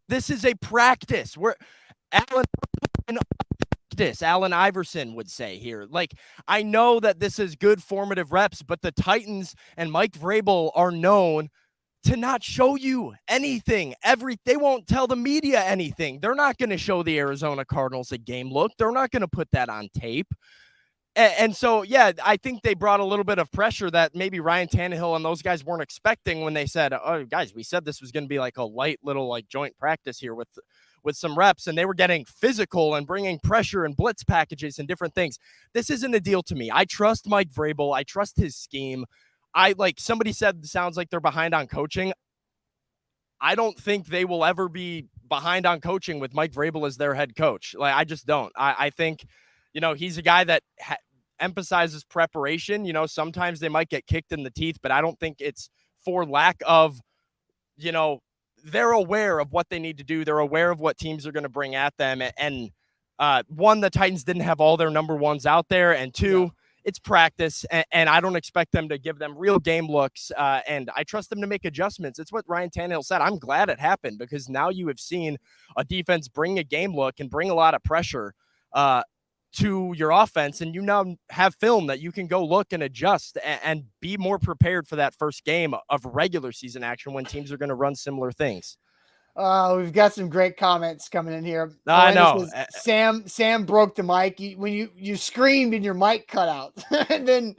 This is a practice. Allen Iverson would say here. Like, I know that this is good formative reps, but the Titans and Mike Vrabel are known to not show you anything. They won't tell the media anything. They're not going to show the Arizona Cardinals a game look. They're not going to put that on tape. And so, yeah, I think they brought a little bit of pressure that maybe Ryan Tannehill and those guys weren't expecting when they said, oh, guys, we said this was going to be like a light little like joint practice here with some reps, and they were getting physical and bringing pressure and blitz packages and different things. This isn't a deal to me. I trust Mike Vrabel. I trust his scheme. Somebody said, sounds like they're behind on coaching. I don't think they will ever be behind on coaching with Mike Vrabel as their head coach. Like, I just don't. I think, he's a guy that emphasizes preparation. Sometimes they might get kicked in the teeth, but I don't think it's for lack of, they're aware of what they need to do. They're aware of what teams are going to bring at them. And one, the Titans didn't have all their number ones out there. And two, it's practice. And I don't expect them to give them real game looks. And I trust them to make adjustments. It's what Ryan Tannehill said. I'm glad it happened because now you have seen a defense bring a game look and bring a lot of pressure to your offense. And you now have film that you can go look and adjust and be more prepared for that first game of regular season action when teams are going to run similar things. We've got some great comments coming in here. I know. Sam broke the mic. When you screamed and your mic cut out. And then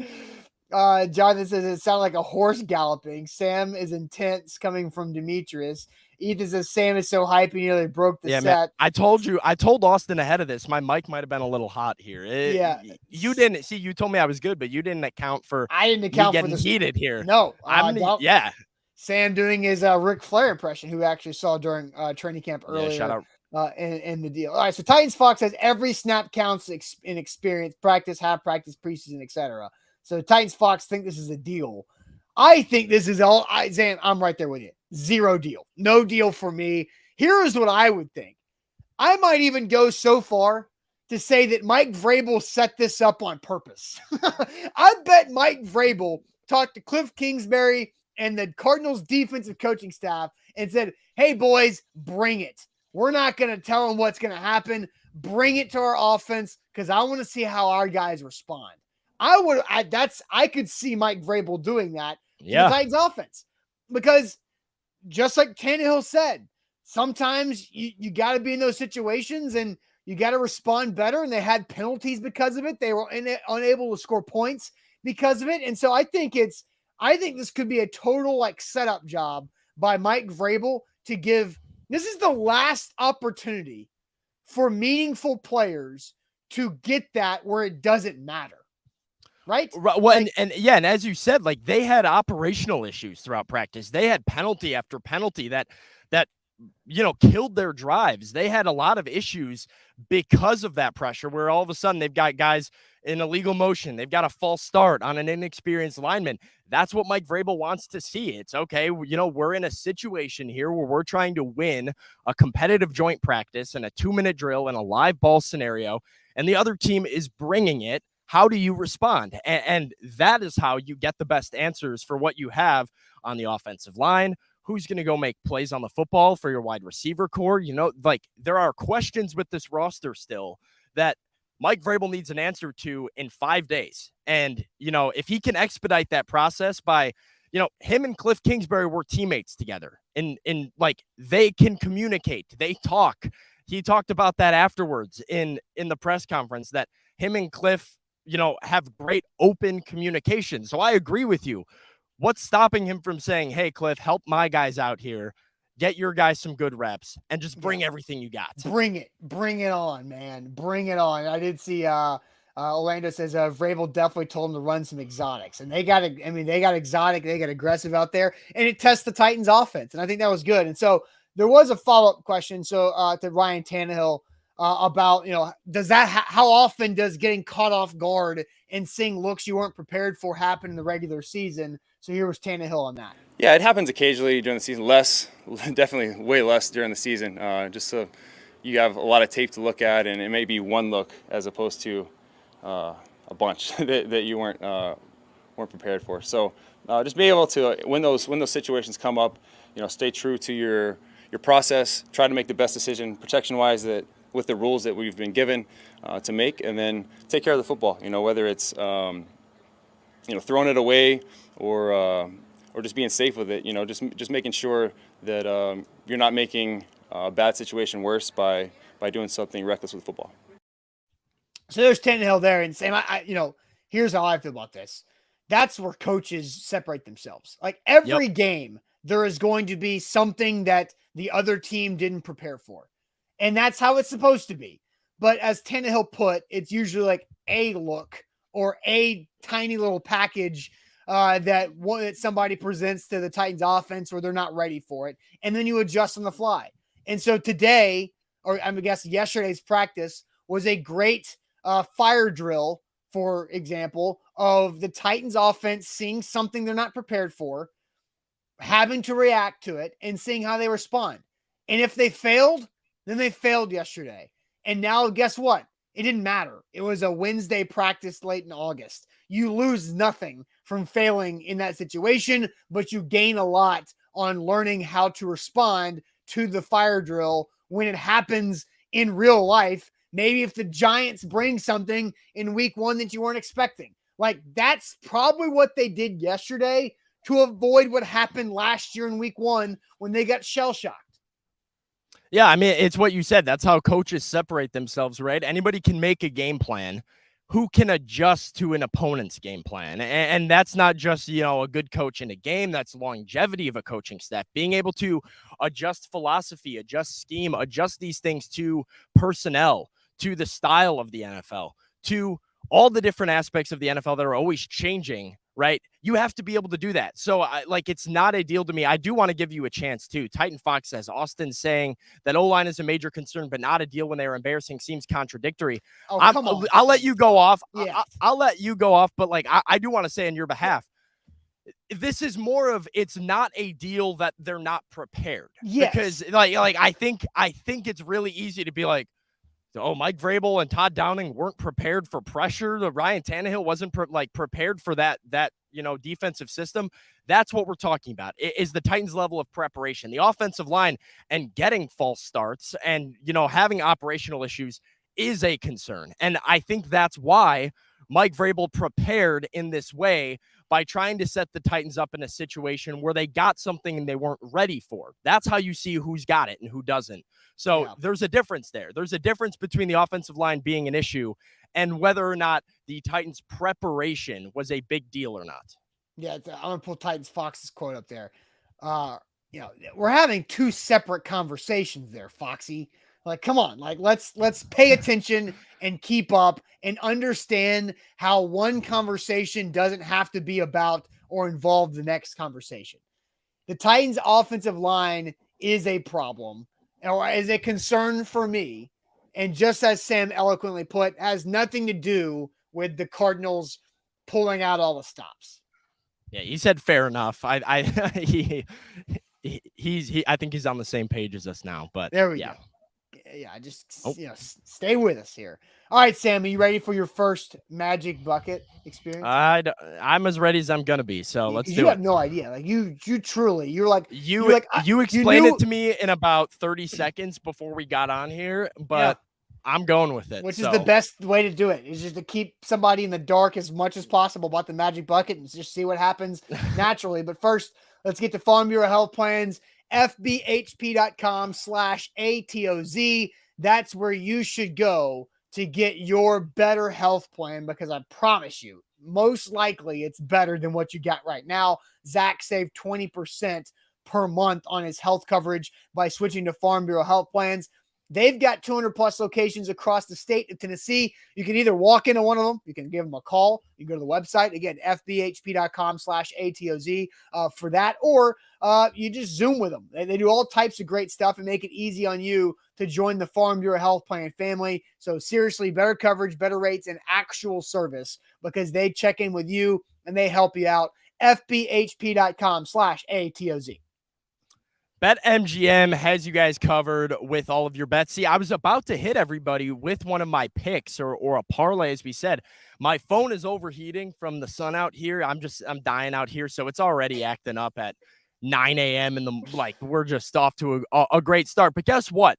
Jonathan says it sounded like a horse galloping. Sam is intense coming from Demetrius. Ethan says Sam is so hypey, you they broke the set. Man, I told Austin ahead of this, my mic might have been a little hot here. You didn't see, you told me I was good, but you didn't account for I didn't account me for getting heated here. No. Yeah. Sam doing his Ric Flair impression, who actually saw during training camp earlier. Yeah, shout out. In the deal. All right, so Titans Fox says every snap counts in experience, practice, half practice, preseason, etc. So Titans Fox think this is a deal. I think this is all. Zan, I'm right there with you. Zero deal. No deal for me. Here's what I would think. I might even go so far to say that Mike Vrabel set this up on purpose. I bet Mike Vrabel talked to Cliff Kingsbury and the Cardinals defensive coaching staff and said, hey, boys, bring it. We're not going to tell them what's going to happen. Bring it to our offense because I want to see how our guys respond. I could see Mike Vrabel doing that to the Titans offense because just like Tannehill said, sometimes you got to be in those situations and you got to respond better. And they had penalties because of it. They were unable to score points because of it. And so I think this could be a total like setup job by Mike Vrabel to give. This is the last opportunity for meaningful players to get that where it doesn't matter. Right. Well, like, and as you said, like they had operational issues throughout practice. They had penalty after penalty that killed their drives. They had a lot of issues because of that pressure where all of a sudden they've got guys in illegal motion. They've got a false start on an inexperienced lineman. That's what Mike Vrabel wants to see. It's okay. We're in a situation here where we're trying to win a competitive joint practice and a 2-minute drill and a live ball scenario, and the other team is bringing it. How do you respond? And that is how you get the best answers for what you have on the offensive line. Who's going to go make plays on the football for your wide receiver core? There are questions with this roster still that Mike Vrabel needs an answer to in 5 days. And, if he can expedite that process by, him and Cliff Kingsbury were teammates together in they can communicate, they talk. He talked about that afterwards in the press conference that him and Cliff, have great open communication. So I agree with you. What's stopping him from saying, hey, Cliff, help my guys out here, get your guys some good reps, and just bring everything you got? Bring it on, man. Bring it on. I did see Orlando says Vrabel definitely told him to run some exotics. And they got exotic, they got aggressive out there, and it tests the Titans offense. And I think that was good. And so there was a follow-up question to Ryan Tannehill about, how often does getting caught off guard and seeing looks you weren't prepared for happen in the regular season? So here was Tannehill on that. Yeah, it happens occasionally during the season. Less, definitely way less during the season. Just so you have a lot of tape to look at, and it may be one look as opposed to a bunch that you weren't prepared for. So just being able to, when those situations come up, stay true to your process. Try to make the best decision protection-wise that with the rules that we've been given to make, and then take care of the football. Whether it's throwing it away or just being safe with it. Just making sure that you're not making a bad situation worse by doing something reckless with football. So there's Tannehill there, and Sam, here's how I feel about this. That's where coaches separate themselves. Like every game, there is going to be something that the other team didn't prepare for. And that's how it's supposed to be. But as Tannehill put, it's usually like a look or a tiny little package that somebody presents to the Titans offense where they're not ready for it. And then you adjust on the fly. And so today, or I guess yesterday's practice, was a great fire drill, for example, of the Titans offense seeing something they're not prepared for, having to react to it, and seeing how they respond. And if they failed, then they failed yesterday. And now guess what? It didn't matter. It was a Wednesday practice late in August. You lose nothing from failing in that situation, but you gain a lot on learning how to respond to the fire drill when it happens in real life. Maybe if the Giants bring something in week 1 that you weren't expecting. Like that's probably what they did yesterday to avoid what happened last year in week 1 when they got shell-shocked. Yeah, I mean, it's what you said. That's how coaches separate themselves, right? Anybody can make a game plan. Who can adjust to an opponent's game plan? And that's not just, a good coach in a game. That's longevity of a coaching staff. Being able to adjust philosophy, adjust scheme, adjust these things to personnel, to the style of the NFL, to all the different aspects of the NFL that are always changing, right? You have to be able to do that. So it's not a deal to me. I do want to give you a chance too. Titan Fox says Austin saying that O-line is a major concern, but not a deal when they were embarrassing seems contradictory. Oh, come on. I'll let you go off. Yeah. I'll let you go off. But I do want to say on your behalf, this is more of, it's not a deal that they're not prepared. Yes. Because I think it's really easy to be like, Mike Vrabel and Todd Downing weren't prepared for pressure. The Ryan Tannehill wasn't prepared for that defensive system. That's what we're talking about, is the Titans' level of preparation. The offensive line and getting false starts and, having operational issues is a concern. And I think that's why Mike Vrabel prepared in this way, by trying to set the Titans up in a situation where they got something and they weren't ready for. That's how you see who's got it and who doesn't. So There's a difference there. There's a difference between the offensive line being an issue and whether or not the Titans' preparation was a big deal or not. Yeah, I'm going to pull Titans Fox's quote up there. We're having two separate conversations there, Foxy. Like, come on, like let's pay attention and keep up and understand how one conversation doesn't have to be about or involve the next conversation. The Titans offensive line is a problem or is a concern for me. And just as Sam eloquently put, has nothing to do with the Cardinals pulling out all the stops. Yeah, he said fair enough. I think he's on the same page as us now, but there we go. Yeah, just stay with us here. All right, Sam, are you ready for your first Magic Bucket experience? I'm as ready as I'm gonna be. So let's do it. You have no idea. Like you explained it to me in about 30 seconds before we got on here, but I'm going with it. Which is the best way to do it, is just to keep somebody in the dark as much as possible about the Magic Bucket and just see what happens naturally. But first, let's get to Farm Bureau Health Plans. FBHP.com/ATOZ. That's where you should go to get your better health plan, because I promise you, most likely it's better than what you got right now. Zach saved 20% per month on his health coverage by switching to Farm Bureau Health Plans. They've got 200 plus locations across the state of Tennessee. You can either walk into one of them, you can give them a call, you can go to the website, again, FBHP.com/ATOZ for that, or you just Zoom with them. They do all types of great stuff and make it easy on you to join the Farm Bureau Health Plan family. So seriously, better coverage, better rates, and actual service, because they check in with you and they help you out. FBHP.com/ATOZ. BetMGM has you guys covered with all of your bets. See, I was about to hit everybody with one of my picks or a parlay, as we said. My phone is overheating from the sun out here. I'm dying out here, so it's already acting up at 9 a.m. We're just off to a great start. But guess what?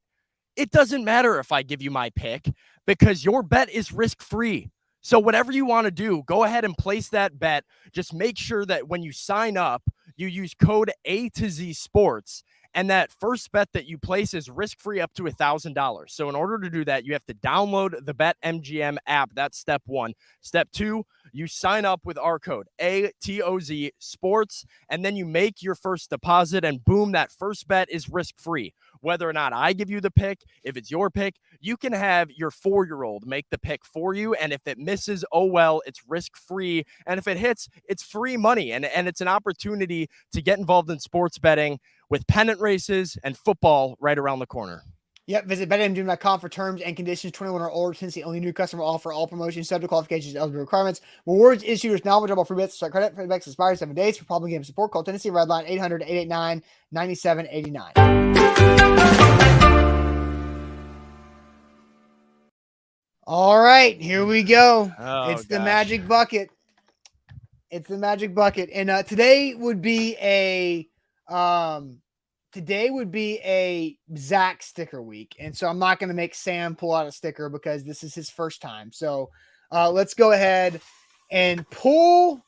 It doesn't matter if I give you my pick, because your bet is risk-free. So whatever you want to do, go ahead and place that bet. Just make sure that when you sign up, you use code A2Z Sports, and that first bet that you place is risk-free up to $1,000. So in order to do that, you have to download the BetMGM app. That's step one. Step two, you sign up with our code ATOZ Sports, and then you make your first deposit, and boom, that first bet is risk-free. Whether or not I give you the pick, if it's your pick, you can have your 4-year-old make the pick for you. And if it misses, oh well, it's risk-free. And if it hits, it's free money. And it's an opportunity to get involved in sports betting with pennant races and football right around the corner. Yep, visit BetMGM.com for terms and conditions. 21 or older, Tennessee only new customer offer. All promotions subject to qualifications and eligibility requirements. Rewards issued is now available. Free bets to start credit. Free bets expire 7 days. For problem game support, call Tennessee Redline 800-889-9789. All right, here we go. It's the Magic Bucket. It's the Magic Bucket. And today would be a Zach sticker week. And so I'm not going to make Sam pull out a sticker because this is his first time. So let's go ahead and pull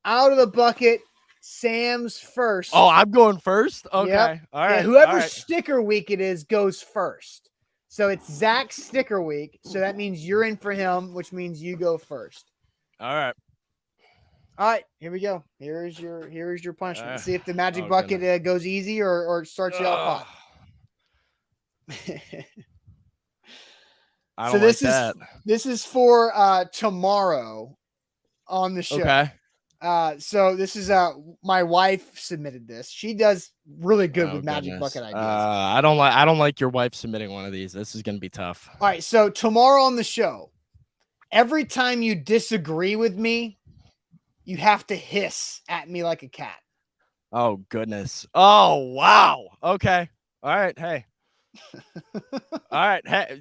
out of the bucket Sam's first. Oh, I'm going first? Okay. Yep. All right. Yeah, whoever sticker week it is goes first. So it's Zach's sticker week. So that means you're in for him, which means you go first. All right. All right, here we go. Here's your punishment. Let's see if the Magic Bucket goes easy or starts you off hot. I don't like that. This is for tomorrow on the show. Okay. So this is my wife submitted this. She does really good with Magic Bucket ideas. I don't like your wife submitting one of these. This is gonna be tough. All right, so tomorrow on the show, every time you disagree with me, you have to hiss at me like a cat. Oh, goodness. Oh, wow. Okay. All right. Hey, All right. Hey,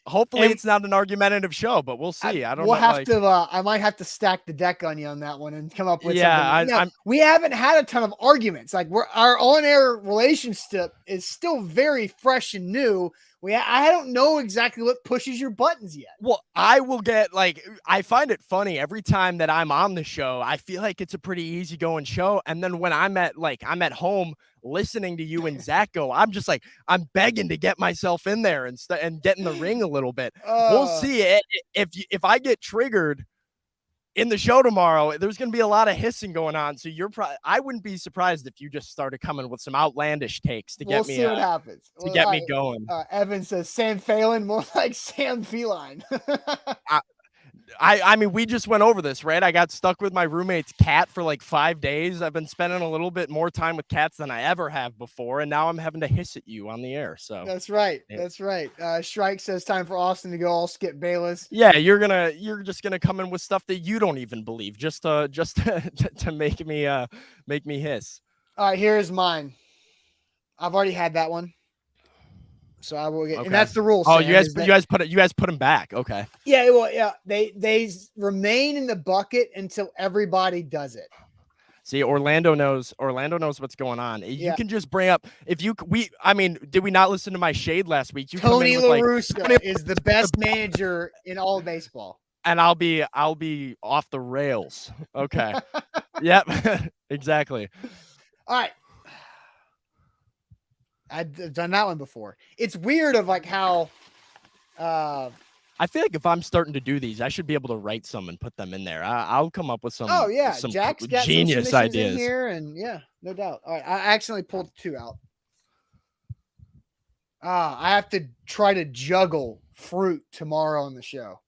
hopefully And- it's not an argumentative show, but we'll see. I don't We'll know. have to. I might have to stack the deck on you on that one and come up with something. I'm We haven't had a ton of arguments. Like our on-air relationship is still very fresh and new. I don't know exactly what pushes your buttons yet. Well, I will get I find it funny every time that I'm on the show. I feel like it's a pretty easygoing show, and then when I'm at home listening to you and Zach go, I'm begging to get myself in there and get in the ring a little bit. We'll see if I get triggered in the show tomorrow. There's going to be a lot of hissing going on, so I wouldn't be surprised if you just started coming with some outlandish takes to get me. We'll see what happens to get me going. Evan says Sam Phelan, more like Sam Feline. I mean, we just went over this, right? I got stuck with my roommate's cat for like 5 days. I've been spending a little bit more time with cats than I ever have before, and now I'm having to hiss at you on the air. So that's right. That's right. Shrike says time for Austin to go. I'll skip Bayless. Yeah, you're just gonna come in with stuff that you don't even believe, just to make me hiss. All right, here's mine. I've already had that one. So I will get, okay. And that's the rule. Oh, Sam, you guys put them back. Okay. Yeah, well, yeah, they remain in the bucket until everybody does it. See, Orlando knows what's going on. You can just bring up did we not listen to my shade last week? Tony La Russa is the best manager in all of baseball. And I'll be off the rails. Okay. Yep. Exactly. All right. I've done that one before. It's weird of like how I feel like if I'm starting to do these, I should be able to write some and put them in there. I'll come up with some. Oh yeah, some Jack's got genius some ideas in here, and yeah, no doubt. All right, I accidentally pulled 2 out. I have to try to juggle fruit tomorrow on the show.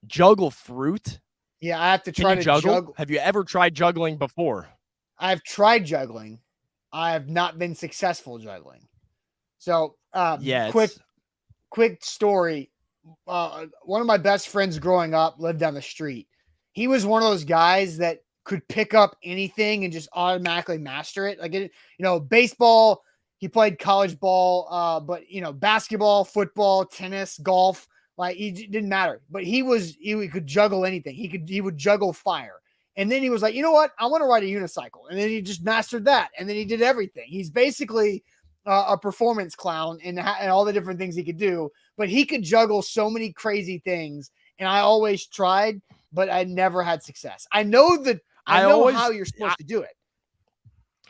Juggle fruit? Yeah, I have to try to juggle. Have you ever tried juggling before? I've tried juggling. I have not been successful juggling. So, quick story. One of my best friends growing up lived down the street. He was one of those guys that could pick up anything and just automatically master it. Like, baseball, he played college ball, but, basketball, football, tennis, golf, like it didn't matter. But he could juggle anything. He would juggle fire. And then he was like, you know what? I want to ride a unicycle. And then he just mastered that. And then he did everything. He's basically a performance clown and all the different things he could do. But he could juggle so many crazy things. And I always tried, but I never had success. I know how you're supposed to do it.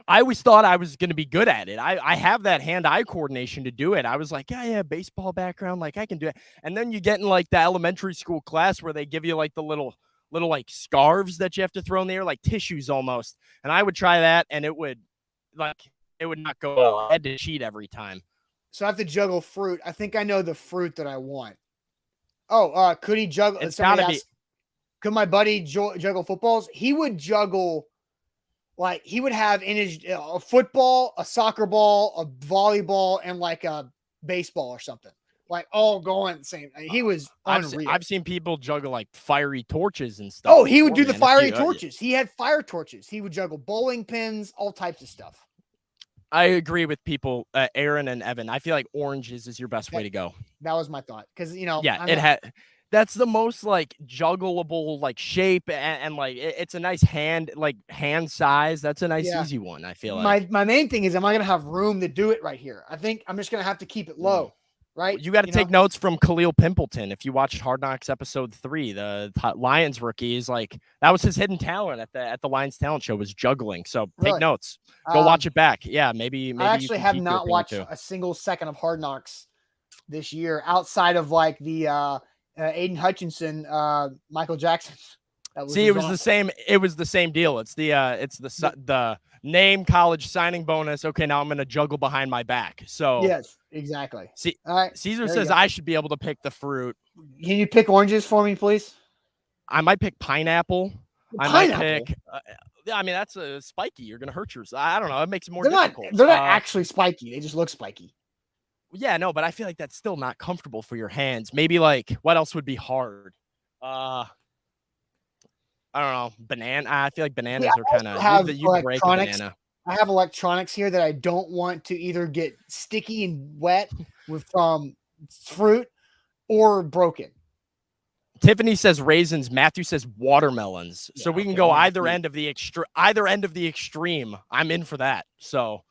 I always thought I was going to be good at it. I have that hand-eye coordination to do it. I was like, yeah, baseball background. Like, I can do it. And then you get in like the elementary school class where they give you like the little like scarves that you have to throw in the air, like tissues almost. And I would try that, and it would not go well. I had to cheat every time. So I have to juggle fruit. I think I know the fruit that I want. Oh, could he juggle? It's gotta be. Could my buddy juggle footballs? He would juggle, like he would have in his a football, a soccer ball, a volleyball, and like a baseball or something. Like all going at the same. He was unreal. I've seen people juggle like fiery torches and stuff. Oh, he would do the fiery torches. He had fire torches. He would juggle bowling pins, all types of stuff. I agree with people, Aaron and Evan. I feel like oranges is your best way to go. That was my thought. Because, that's the most like juggleable like shape and like it's a nice hand size. That's a nice easy one. I feel like my main thing is, am I going to have room to do it right here? I think I'm just going to have to keep it low. Right. You got to take notes from Khalil Pimpleton. If you watched Hard Knocks episode 3, the Lions rookie is like, that was his hidden talent at the Lions talent show was juggling. So take notes, go watch it back. Yeah. Maybe I actually have not watched a single second of Hard Knocks this year outside of like the Aiden Hutchinson, Michael Jackson. It was the same. It was the same deal. It's the name, college signing bonus. Okay, now I'm going to juggle behind my back. So yes, exactly. See, all right, Caesar says I should be able to pick the fruit. Can you pick oranges for me, please? I might pick pineapple. I might pick. I mean, that's spiky. You're going to hurt yours. I don't know. It makes it more difficult. They're not actually spiky. They just look spiky. Yeah, no, but I feel like that's still not comfortable for your hands. Maybe like what else would be hard? I don't know. Banana. I feel like bananas are kind of you break a banana. I have electronics here that I don't want to either get sticky and wet with fruit or broken. Tiffany says raisins. Matthew says watermelons. So Yeah, we can okay, go well, either end of the extreme. I'm in for that. So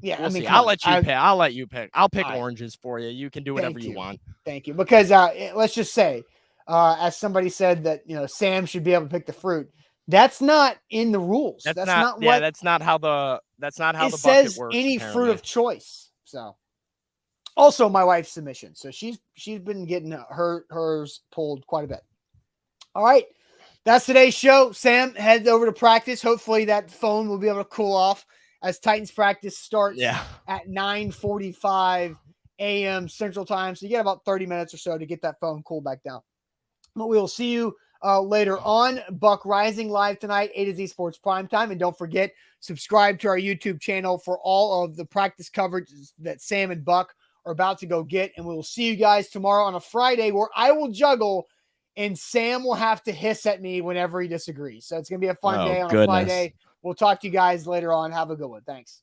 yeah, we'll I mean, see. come I'll on. let you pick. I'll let you pick. I'll pick All right. oranges for you. You can do whatever you want. Thank you. Because let's just say, as somebody said that, Sam should be able to pick the fruit. That's not in the rules. That's not what that's not how the bucket says works. any Apparently. fruit of choice. So also my wife's submission. So she's been getting hers pulled quite a bit. All right. That's today's show. Sam heads over to practice. Hopefully that phone will be able to cool off as Titans practice starts at 9:45 a.m. Central Time. So you get about 30 minutes or so to get that phone cooled back down. But we will see you later on. Buck Rising live tonight, A to Z Sports Primetime. And don't forget, subscribe to our YouTube channel for all of the practice coverage that Sam and Buck are about to go get. And we will see you guys tomorrow on a Friday where I will juggle and Sam will have to hiss at me whenever he disagrees. So it's going to be a fun day on a Friday. We'll talk to you guys later on. Have a good one. Thanks.